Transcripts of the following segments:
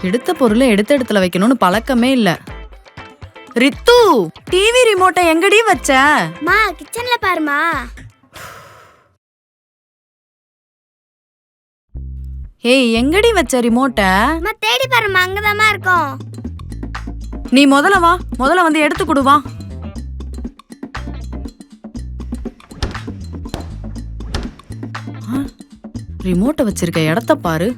எடுத்த பொருளை எடுத்த இடத்துல வைக்கணும்னு பழக்கமே இல்ல. ரித்து, டிவி ரிமோட்டை எங்கடி வச்ச? மா கிச்சன்ல பாருமா. ஏய், எங்கடி வச்ச ரிமோட்டை? மா தேடி பாருமா, அங்கதாம்மா இருக்கும். நீ முதல்ல வா, முதல்ல வந்து எடுத்து கொடு வா. ரிமோட்டை வச்சிருக்க இடத்த பாரு.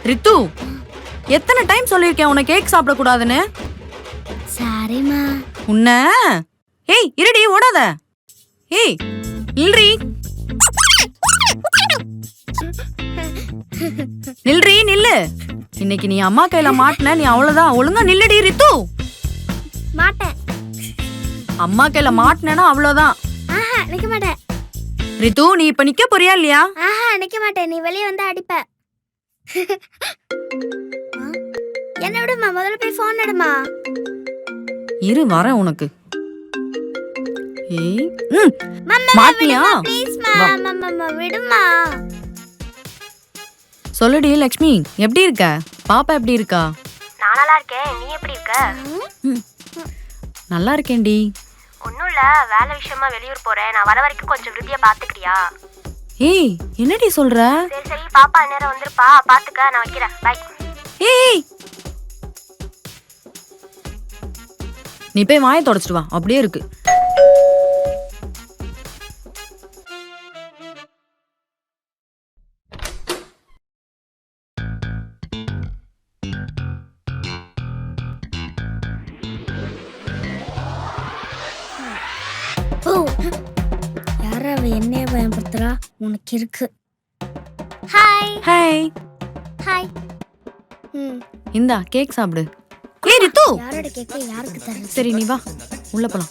ரித்து, எத்தனை டைம் சொல்லிருக்கேன் உன்னை கேக் சாப்பிட கூடாதுன்னு? சரிம்மா. உன்ன ஏய் இருடி, ஓடாத. ஏய் நில்றி, நில்றி நில்லு. இன்னைக்கு நீ அம்மா கையில மாட்டின, நீ அவ்வளவுதான். ஒழுங்கா நில்லுடி ரித்து. மாட்டேன். அம்மா கையில மாட்டினா அவ்வளவுதான். ஆஹா நிக்க மாட்டேன். ரித்து, நீ இப்ப நிக்க போறியா இல்லையா? ஆஹா நிக்க மாட்டேன். நீ வெளியே வந்து அடிப்ப. என்ன விடுமா, முதல்ல போய் போன் எடுமா. இரு வரேன் உனக்கு. ஏய் மாட்டியா? ப்ளீஸ் மா, விடுமா. சொல்லுடி லக்ஷ்மி, எப்படி இருக்க? பாப்பா எப்படி இருக்கா? நான் நல்லா இருக்கேன். நீ எப்படி இருக்க? நல்லா இருக்கேன்டி. ஒன்றும் இல்லை, வேலை விஷயமா வெளியூர் போகிறேன். நான் வர வரைக்கும் கொஞ்சம் விருதியை பார்த்துக்கிறியா? ஏய் என்னடி சொல்ற? சரி சரி, பாப்பா நேரம் வந்துருப்பா, பார்த்துக்க. நான் வைக்கிறேன், பை. ஏய் நீ போய் வாயை தொடச்சிட்டு வா, அப்படியே இருக்கு. யார அவ என்னைய பயன்படுத்துறா? உனக்கு இருக்கு. Hi hi hi. இந்தா கேக் சாப்பிடு. ஏய் ரித்து, யாரோட கேக்க யாருக்கு தரேன்? சரி நீ வா, உள்ள போலாம்.